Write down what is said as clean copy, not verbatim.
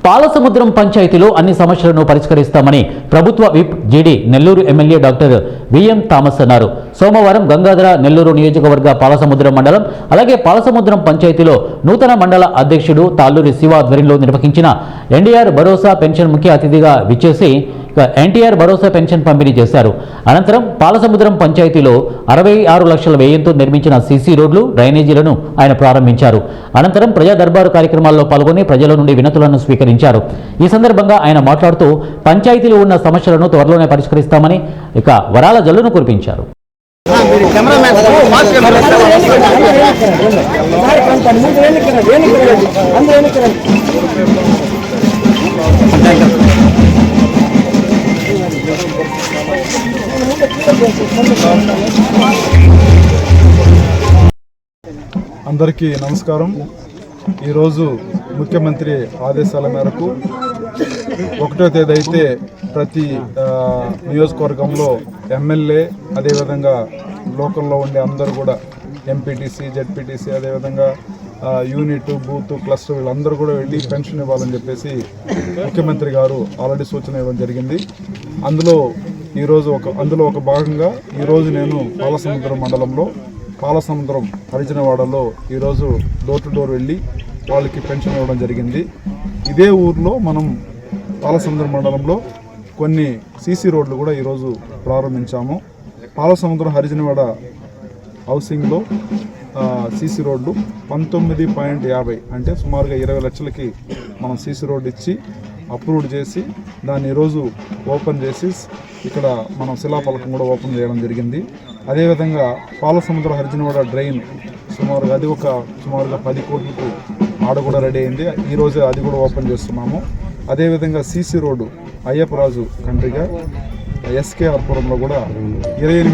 పాలసముద్రం పంచాయతీలో అన్ని సమస్యలను పరిష్కరిస్తామని ప్రభుత్వ whip GD Nellore MLA doctor VM Thomas అన్నారు. సోమవారం గంగాధర నెల్లూరు నియోజకవర్గ పాలసముద్రం మండలం అలాగే పాలసముద్రం పంచాయతీలో నూతన మండల అధ్యక్షుడు తాళ్ళూరి శివ ఆధ్వర్యంలో నిర్వహించిన ఎన్టీఆర్ భరోసా పెన్షన్ ముఖ్య అతిథిగా విచ్చేసి ఎన్టీఆర్ భరోసా పెన్షన్ పంపిణీ చేశారు. అనంతరం పాలసముద్రం పంచాయతీలో 66 లక్షల వ్యయంతో నిర్మించిన సీసీ రోడ్లు, డ్రైనేజీలను ఆయన ప్రారంభించారు. అనంతరం ప్రజా దర్బారు కార్యక్రమాల్లో పాల్గొని ప్రజల నుండి వినతులను స్వీకరించారు. ఈ సందర్భంగా ఆయన మాట్లాడుతూ పంచాయతీలో ఉన్న సమస్యలను త్వరలోనే పరిష్కరిస్తామని వరాల జల్లును కురిపించారు. అందరికీ నమస్కారం. ఈరోజు ముఖ్యమంత్రి ఆదేశాల మేరకు 1వ తేదీ అయితే ప్రతి నియోజకవర్గంలో ఎమ్మెల్యే అదేవిధంగా లోకల్లో ఉండే అందరూ కూడా ఎంపీటీసీ, జెడ్పీటీసీ అదేవిధంగా యూనిట్, బూత్, క్లస్టర్ వీళ్ళందరూ కూడా వెళ్ళి పెన్షన్ ఇవ్వాలని చెప్పేసి ముఖ్యమంత్రి గారు ఆల్రెడీ సూచన ఇవ్వడం జరిగింది. అందులో ఒక భాగంగా ఈరోజు నేను పాలసముద్రం మండలంలో పాలసముద్రం హరిజనవాడలో ఈరోజు డోర్ టు డోర్ వెళ్ళి వాళ్ళకి పెన్షన్ ఇవ్వడం జరిగింది. ఇదే ఊర్లో మనం పాలసముద్రం మండలంలో కొన్ని సీసీ రోడ్లు కూడా ఈరోజు ప్రారంభించాము. పాలసముద్రం హరిజనవాడ హౌసింగ్లో సీసీ రోడ్లు 19.50 అంటే సుమారుగా 20 లక్షలకి మనం సీసీ రోడ్డు ఇచ్చి అప్రూవ్డ్ చేసి దాన్ని ఈరోజు ఓపెన్ చేసి ఇక్కడ మనం శిలాఫలకం కూడా ఓపెన్ చేయడం జరిగింది. అదేవిధంగా పాలసముద్రం హరిజనవాడ డ్రైన్ సుమారుగా 10 కోట్లకు ఆడ కూడా రెడీ అయింది. ఈరోజే అది కూడా ఓపెన్ చేస్తున్నాము. అదేవిధంగా సీసీ రోడ్డు అయ్యప్పరాజు కంట్రీగా ఎస్కేఆర్పురంలో కూడా 28